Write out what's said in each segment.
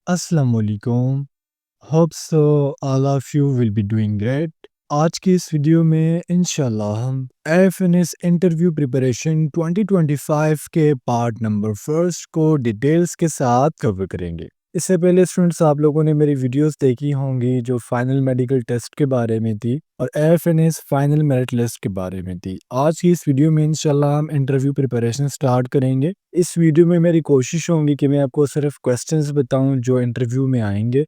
अस्सलामुअलैकुम। Hope so all of you will be doing great. आज की इस वीडियो में इंशाल्लाह हम एफएनएस इंटरव्यू प्रिपरेशन 2025 के पार्ट नंबर फर्स्ट को डिटेल्स के साथ कवर करेंगे। इससे पहले स्टूडेंट्स आप लोगों ने मेरी वीडियोस देखी होंगी जो फाइनल मेडिकल टेस्ट के बारे में थी और एफएनएस फाइनल मेरिट लिस्ट के बारे में थी। आज की इस वीडियो में इंशाल्लाह हम इंटरव्यू प्रिपरेशन स्टार्ट करेंगे। इस वीडियो में मेरी कोशिश होगी कि मैं आपको सिर्फ क्वेश्चंस बताऊं जो इंटरव्यू में आएंगे,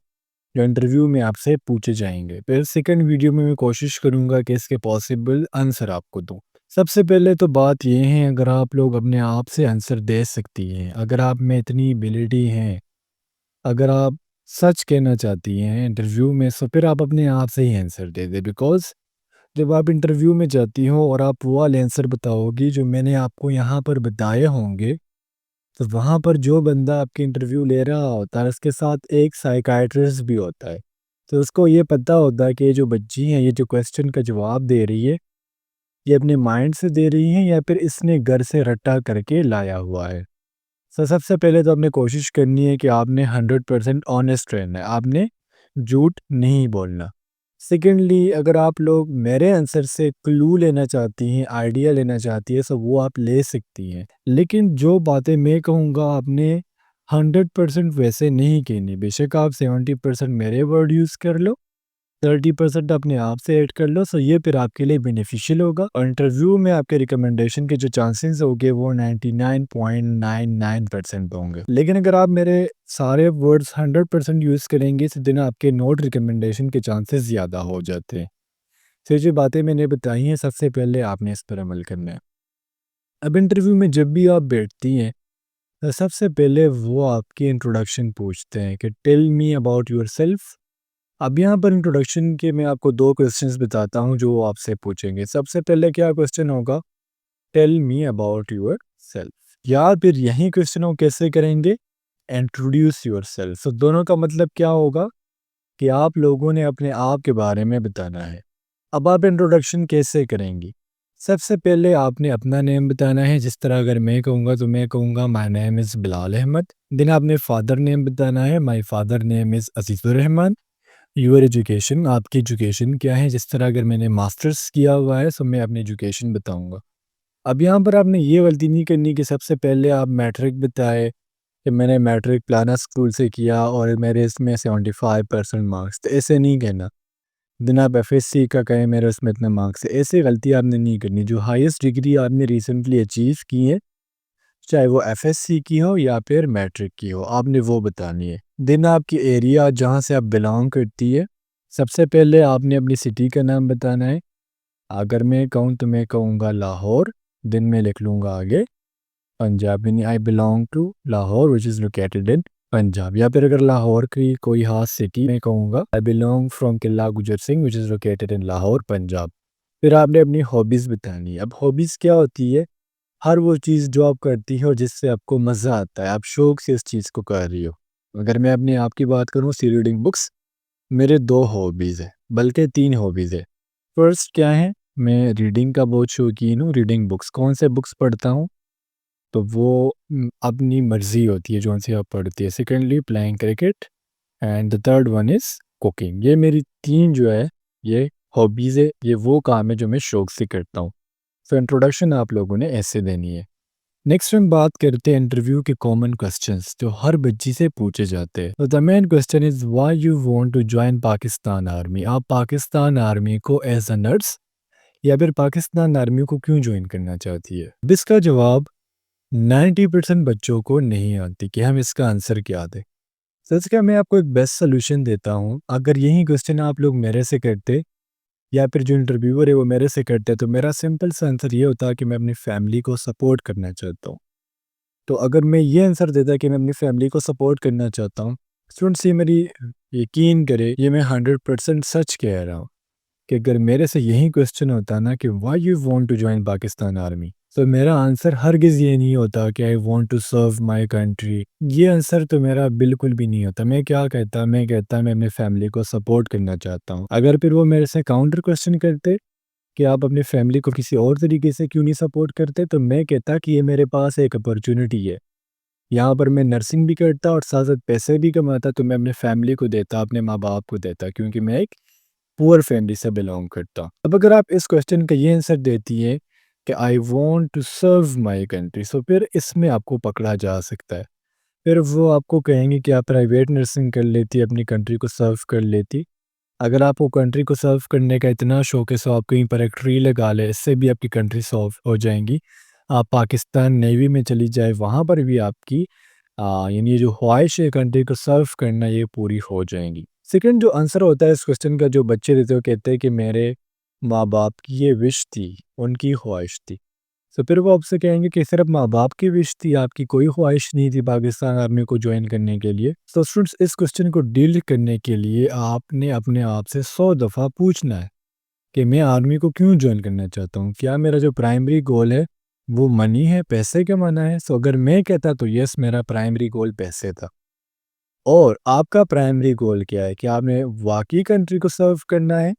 जो इंटरव्यू में आपसे पूछे जाएंगे। फिर सेकंड वीडियो में मैं कोशिश करूंगा कि इसके पॉसिबल आंसर आपको दूं। सबसे पहले तो बात यह है, अगर आप लोग अपने आप से आंसर दे सकती हैं, अगर आप में इतनी एबिलिटी है, अगर आप सच कहना चाहती हैं इंटरव्यू में, तो फिर आप अपने आप से ही आंसर दे दें। बिकॉज जब आप इंटरव्यू में जाती हो और आप वो वाले आंसर बताओगी जो मैंने आपको यहाँ पर बताए होंगे, तो वहाँ पर जो बंदा आपकी इंटरव्यू ले रहा होता है उसके साथ एक साइकाइट्रिस्ट भी होता है। तो उसको ये पता होता है कि ये जो बच्ची है, ये जो क्वेश्चन का जवाब दे रही है, ये अपने माइंड से दे रही है या फिर इसने घर से रट्टा करके लाया हुआ है। तो सबसे पहले तो आपने कोशिश करनी है कि आपने 100% ऑनेस्ट रहना है, आपने झूठ नहीं बोलना। सेकेंडली, अगर आप लोग मेरे आंसर से क्लू लेना चाहती हैं, आइडिया लेना चाहती है, तो वो आप ले सकती हैं। लेकिन जो बातें मैं कहूँगा आपने 100% वैसे नहीं कहनी। बेशक आप 70% मेरे वर्ड यूज़ कर लो, 30% अपने आप से ऐड कर लो, सो ये फिर आपके लिए बेनिफिशियल होगा और इंटरव्यू में आपके रिकमेंडेशन के जो चांसेस होंगे वो 99.99% होंगे। लेकिन अगर आप मेरे सारे वर्ड्स 100% यूज़ करेंगे तो दिन आपके नोट रिकमेंडेशन के चांसेस ज़्यादा हो जाते हैं। तो जो बातें मैंने बताई हैं, सबसे पहले आपने इस पर अमल करना है। अब इंटरव्यू में जब भी आप बैठती हैं, तो सबसे पहले वो आपकी इंट्रोडक्शन पूछते हैं कि tell me about yourself. अब यहाँ पर इंट्रोडक्शन के मैं आपको दो क्वेश्चंस बताता हूँ जो वो आपसे पूछेंगे। सबसे पहले क्या क्वेश्चन होगा, tell me about yourself, या फिर यही क्वेश्चन वो कैसे करेंगे, इंट्रोड्यूस योर सेल्फ। तो दोनों का मतलब क्या होगा कि आप लोगों ने अपने आप के बारे में बताना है। अब आप इंट्रोडक्शन कैसे करेंगी, सबसे पहले आपने अपना नेम बताना है। जिस तरह अगर मैं कहूँगा तो मैं कहूँगा my name is Bilal Ahmad. Then आपने फादर नेम बताना है, my father name is Azizur Rahman. Your education, आपकी एजुकेशन क्या है। जिस तरह अगर मैंने मास्टर्स किया हुआ है तो मैं अपनी एजुकेशन बताऊंगा। अब यहाँ पर आपने ये गलती नहीं करनी कि सबसे पहले आप मैट्रिक बताए कि मैंने मैट्रिक प्लाना स्कूल से किया और मेरे इसमें 75% मार्क्स, तो ऐसे नहीं कहना। दिन आप एफएससी का कहें मेरे उसमें इतने मार्क्स है, ऐसे गलती आपने नहीं करनी। जो हाईएस्ट डिग्री आपने रिसेंटली अचीव की है, चाहे वो एफएससी की हो या फिर मैट्रिक की हो, आपने वो बतानी है। दिन आपकी एरिया जहाँ से आप बिलोंग करती है, सबसे पहले आपने अपनी सिटी का नाम बताना है। अगर मैं कहूँ तो मैं कहूँगा लाहौर, दिन में लिख लूँगा आगे पंजाब, यानी I belong to Lahore which is located in Punjab. या फिर अगर लाहौर की कोई खास सिटी में कहूँगा आई बिलोंग फ्रॉम किला गुजर सिंह विच इज़ लोकेटेड इन लाहौर पंजाब। फिर आपने अपनी हॉबीज़ बतानी है। अब हॉबीज़ क्या होती है, हर वो चीज़ जो आप करती हो जिससे आपको मज़ा आता है, आप शौक से इस चीज़ को कर रही हो। अगर मैं अपने आप की बात करूँ, सी रीडिंग बुक्स मेरे 2 हॉबीज़ है, बल्कि 3 हॉबीज़ है। फर्स्ट क्या है, मैं रीडिंग का बहुत शौकीन हूँ, रीडिंग बुक्स। कौन से बुक्स पढ़ता हूँ, तो वो अपनी मर्ज़ी होती है जौन सी आप पढ़ती है। Secondly playing cricket and the third one is cooking. ये मेरी 3 जो है ये हॉबीज़ है, ये वो काम है जो मैं शौक से करता हूँ। तो इंट्रोडक्शन आप लोगों ने ऐसे देनी है। नेक्स्ट हम बात करते हैं इंटरव्यू के कॉमन क्वेश्चंस जो हर बच्ची से पूछे जाते हैं। तो the main question is why you want to join Pakistan army. आप पाकिस्तान आर्मी को एज अ नर्स या फिर पाकिस्तान आर्मी को क्यों ज्वाइन करना चाहती है। अब इसका जवाब 90% बच्चों को नहीं आती कि हम इसका आंसर क्या दें। तो इसका मैं आपको एक बेस्ट सोल्यूशन देता हूँ। अगर यही क्वेश्चन आप लोग मेरे से करते या फिर जो इंटरव्यूअर है वो मेरे से करते, तो मेरा सिंपल सा आंसर ये होता कि मैं अपनी फैमिली को सपोर्ट करना चाहता हूँ। तो अगर मैं ये आंसर देता कि मैं अपनी फैमिली को सपोर्ट करना चाहता हूँ, स्टूडेंट्स ये मेरी यकीन करे, ये मैं 100% सच कह रहा हूँ कि अगर मेरे से यही क्वेश्चन होता ना कि why you want to join Pakistan army, तो मेरा आंसर हरगिज़ ये नहीं होता कि I want to serve my country. ये आंसर तो मेरा बिल्कुल भी नहीं होता। मैं क्या कहता, मैं कहता मैं अपनी फैमिली को सपोर्ट करना चाहता हूँ। अगर फिर वो मेरे से काउंटर क्वेश्चन करते कि आप अपनी फैमिली को किसी और तरीके से क्यों नहीं सपोर्ट करते, तो मैं कहता कि ये मेरे पास एक अपॉर्चुनिटी है यहाँ पर मैं नर्सिंग भी करता और साथ-साथ पैसे भी कमाता, तो मैं अपने फैमिली को देता, अपने माँ-बाप को देता, क्योंकि मैं एक पुअर फैमिली से बिलॉन्ग करता। अब अगर आप इस क्वेश्चन का ये आंसर देती हैं कि I want to serve my country, so फिर इसमें आपको पकड़ा जा सकता है। फिर वो आपको कहेंगे कि आप प्राइवेट नर्सिंग कर लेती, अपनी कंट्री को सर्व कर लेती। अगर आपको कंट्री को सर्व करने का इतना शौक है, सो आप कहीं पर एक ट्री लगा लें, इससे भी आपकी कंट्री सर्व हो जाएँगी। आप पाकिस्तान नेवी में चली जाएँ, वहाँ पर भी आपकी यानी ये जो ख्वाहिश है कंट्री को सर्व करना, ये पूरी हो जाएँगी। सेकंड जो आंसर होता है इस क्वेश्चन का, जो बच्चे देते हैं, वो कहते हैं कि मेरे माँ-बाप की ये विश थी, उनकी ख्वाहिश थी। तो फिर वो आपसे कहेंगे कि सिर्फ माँ-बाप की विश थी, आपकी कोई ख्वाहिश नहीं थी पाकिस्तान आर्मी को जॉइन करने के लिए। तो स्टूडेंट्स, इस क्वेश्चन को डील करने के लिए आपने अपने आप से 100 दफ़ा पूछना है कि मैं आर्मी को क्यों जॉइन करना चाहता हूँ? क्या मेरा जो प्राइमरी गोल है वो मनी है, पैसे कमाना है? सो अगर मैं कहता तो यस, मेरा प्राइमरी गोल पैसे था। और आपका प्राइमरी गोल क्या है? कि आपने वाक़ई कंट्री को सर्व करना है,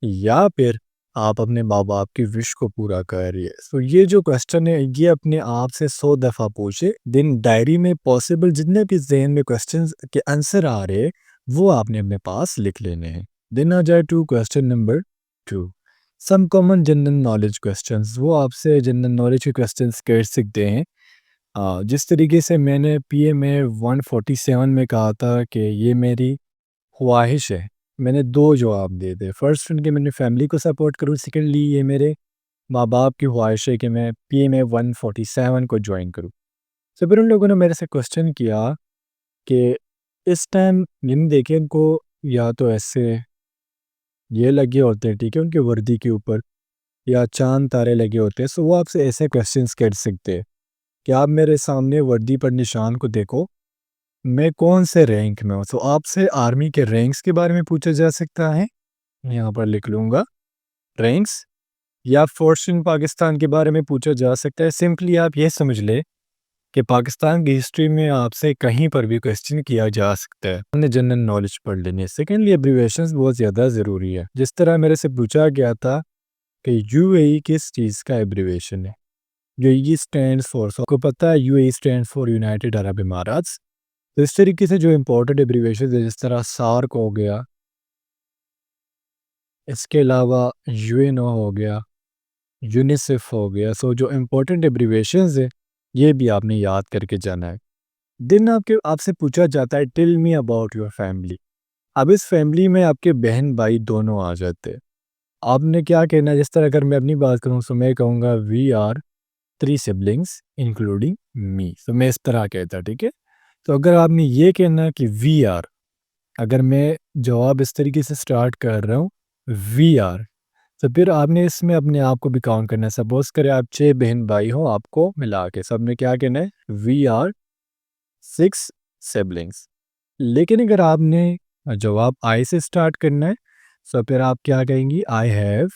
या फिर आप अपने माँ-बाप की विश को पूरा कर रही है। सो ये जो क्वेश्चन है, ये अपने आप से 100 दफ़ा पूछे। देन डायरी में पॉसिबल जितने भी ज़हन में क्वेश्चंस के आंसर आ रहे हैं, वो आपने अपने पास लिख लेने हैं। देन आ जाए to question number 2, some common general knowledge questions. वो आपसे जनरल नॉलेज के क्वेश्चंस कर सकते हैं। जिस तरीके से मैंने पीएमए 147 में कहा था कि ये मेरी ख्वाहिश है, मैंने 2 जवाब दिए थे। फर्स्ट उनके, मैंने फैमिली को सपोर्ट करूँ, सेकंडली ये मेरे माँ-बाप की ख्वाहिश है कि मैं पीएमए 147 को जॉइन करूँ। तो फिर उन लोगों ने मेरे से क्वेश्चन किया कि इस टाइम इन देखिए, इनको या तो ऐसे ये लगे होते हैं, ठीक है, उनकी वर्दी के ऊपर, या चाँद तारे लगे होते हैं। सो वो आपसे ऐसे क्वेश्चंस कर सकते हैं कि आप मेरे सामने वर्दी पर निशान को देखो, मैं कौन से रैंक में हूँ। तो आपसे आर्मी के रैंक्स के बारे में पूछा जा सकता है, यहाँ पर लिख लूँगा रैंक्स, या फोर्स इन पाकिस्तान के बारे में पूछा जा सकता है। सिंपली आप ये समझ लें कि पाकिस्तान की हिस्ट्री में आपसे कहीं पर भी क्वेश्चन किया जा सकता है। हमने जनरल नॉलेज पढ़ लेनी है। सेकेंडली, एब्रीविएशंस बहुत ज़्यादा ज़रूरी है। जिस तरह मेरे से पूछा गया था कि यूएई किस चीज़ का एब्रीविएशन है। यूएई स्टैंड्स फॉर, आपको पता है UAE stands for United Arab Emirates. तो इस तरीके से जो इम्पोर्टेंट एब्रीविएशन है, जिस तरह सार्क हो गया, इसके अलावा यूएनओ हो गया, यूनिसेफ हो गया। सो जो इम्पोर्टेंट एब्रीविएशंस है, ये भी आपने याद करके जाना है। दिन आपके आपसे पूछा जाता है tell me about your family. अब इस फैमिली में आपके बहन भाई दोनों आ जाते हैं। आपने क्या कहना है? जिस तरह अगर मैं अपनी बात करूँ, तो मैं कहूँगा we are 3 siblings including me. तो मैं इस तरह कहता, ठीक है। तो अगर आपने ये कहना कि वी आर, अगर मैं जवाब इस तरीके से स्टार्ट कर रहा हूँ वी आर, तो फिर आपने इसमें अपने आप को भी काउंट करना है। सपोज करें आप 6 बहन भाई हो, आपको मिला के सब में क्या कहना है? We are 6 siblings. लेकिन अगर आपने जवाब आई से स्टार्ट करना है, तो फिर आप क्या कहेंगी? I have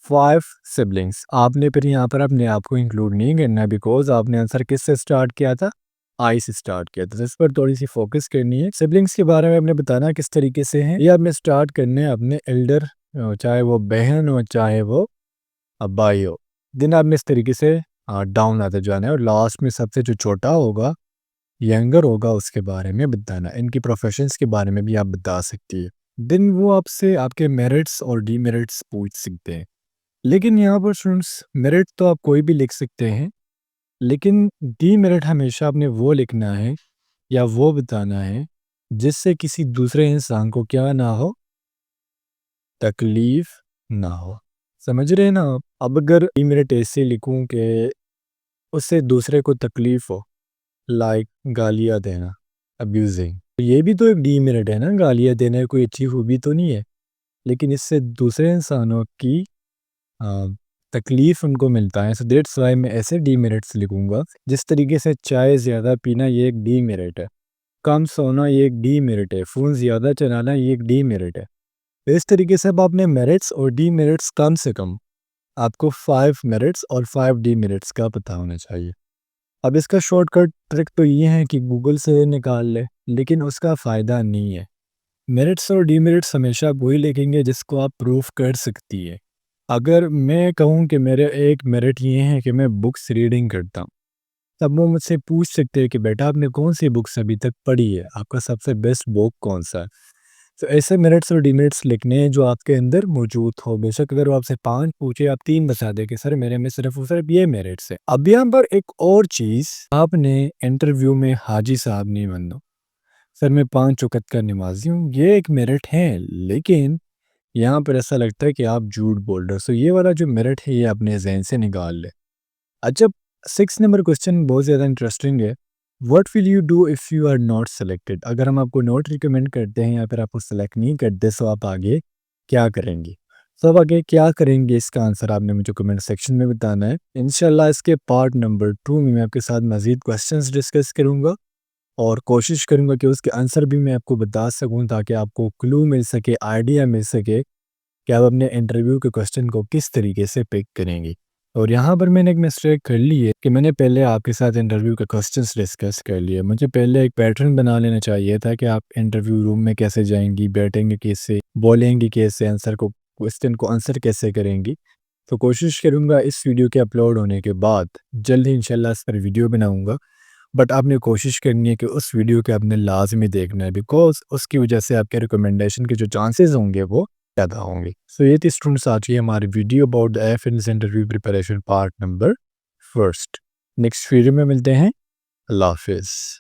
5 siblings. आपने फिर यहाँ पर अपने आप को इंक्लूड नहीं करना, बिकॉज आपने आंसर किस से स्टार्ट किया था? आई से स्टार्ट किया था। तो इस पर थोड़ी सी फोकस करनी है। सिबलिंग्स के बारे में आपने बताना किस तरीके से हैं। ये आपने स्टार्ट करने हैं अपने एल्डर, चाहे वो बहन हो चाहे वो भाई हो। दिन आपने इस तरीके से डाउन आते जाना है, और लास्ट में सबसे जो छोटा होगा, यंगर होगा, उसके बारे में बताना। इनकी प्रोफेशंस के बारे में भी आप बता सकती है। दिन वो आपसे आपके मेरिट्स और डीमेरिट्स पूछ सकते हैं। लेकिन यहाँ पर स्टूडेंट्स, मेरिट तो आप कोई भी लिख सकते हैं, लेकिन डीमेरिट हमेशा आपने वो लिखना है या वो बताना है जिससे किसी दूसरे इंसान को क्या ना हो? तकलीफ ना हो। समझ रहे हैं ना आप? अब अगर डीमेरिट ऐसे लिखूं कि उससे दूसरे को तकलीफ हो, लाइक गालियाँ देना, अब्यूजिंग, तो ये भी तो एक डीमेरिट है ना। गालियाँ देना कोई अच्छी खूबी तो नहीं है, लेकिन इससे दूसरे इंसानों की आ, तकलीफ उनको मिलता है। सो दैट्स वाई मैं ऐसे डीमेरिट्स लिखूंगा। जिस तरीके से चाय ज़्यादा पीना, ये एक डीमेरिट है। कम सोना, ये एक डीमेरिट है। फ़ोन ज़्यादा चलाना, ये एक डीमेरिट है। तो इस तरीके से अब आपने मेरिट्स और डीमेरिट्स, कम से कम आपको 5 मेरिट्स और 5 डीमेरिट्स का पता होना चाहिए। अब इसका शॉर्टकट ट्रिक तो ये है कि गूगल से निकाल ले, लेकिन उसका फ़ायदा नहीं है। मेरिट्स और डीमेरिट्स हमेशा वही लिखेंगे जिसको आप प्रूफ कर सकती है। अगर मैं कहूँ कि मेरे एक मेरिट ये है कि मैं बुक्स रीडिंग करता हूँ, तब वो मुझसे पूछ सकते हैं कि बेटा आपने कौन-सी बुक्स अभी तक पढ़ी है? आपका सबसे बेस्ट बुक कौन-सा है? तो ऐसे मेरिट्स और डिमेरिट्स लिखने हैं जो आपके अंदर मौजूद हो। बेशक अगर वो आपसे 5 पूछे, आप 3 बता दें कि सर मेरे में सिर्फ़ और सिर्फ़ ये मेरिट्स हैं। अब यहाँ पर एक और चीज़, आपने इंटरव्यू में हाजी साहब नहीं बनना। सर मैं 5 वक़्त का नमाज़ी हूँ, ये एक मेरिट है, लेकिन यहाँ पर ऐसा लगता है कि आप झूठ बोल रहे हो। सो ये वाला जो मेरिट है ये अपने ज़हन से निकाल लें। अच्छा, 6 नंबर क्वेश्चन बहुत ज़्यादा इंटरेस्टिंग है। What will you do if you are not selected? अगर हम आपको नॉट रिकमेंड करते हैं या फिर आपको सेलेक्ट नहीं करते, सो आप आगे क्या करेंगे? तो आप आगे क्या करेंगे, इसका आंसर आपने मुझे कमेंट सेक्शन में बताना है। इंशाल्लाह इसके पार्ट नंबर 2 में मैं आपके साथ मज़ीद क्वेश्चंस डिस्कस करूँगा और कोशिश करूँगा कि उसके आंसर भी मैं आपको बता सकूँ, ताकि आपको क्लू मिल सके, आइडिया मिल सके कि आप अपने इंटरव्यू के क्वेश्चन को किस तरीके से पिक करेंगे। और यहाँ पर मैंने एक मिस्टेक कर ली है कि मैंने पहले आपके साथ इंटरव्यू के क्वेश्चंस डिस्कस कर लिए। मुझे पहले एक पैटर्न बना लेना चाहिए था कि आप इंटरव्यू रूम में कैसे जाएँगी, बैठेंगे कैसे, बोलेंगी कैसे, क्वेश्चन को आंसर कैसे करेंगी। तो कोशिश करूँगा इस वीडियो के अपलोड होने के बाद जल्द ही इंशाल्लाह इस पर वीडियो बनाऊँगा। बट आपने कोशिश करनी है कि उस वीडियो को आपने लाज़मी देखना है, बिकॉज़ उसकी वजह से आपके रिकमेंडेशन के जो चांसेस होंगे वो ज़्यादा होंगे। सो ये थी स्टूडेंट्स आज की हमारी video about the FNS interview preparation part number first. Next video में मिलते हैं। अल्लाह हाफ़िज़।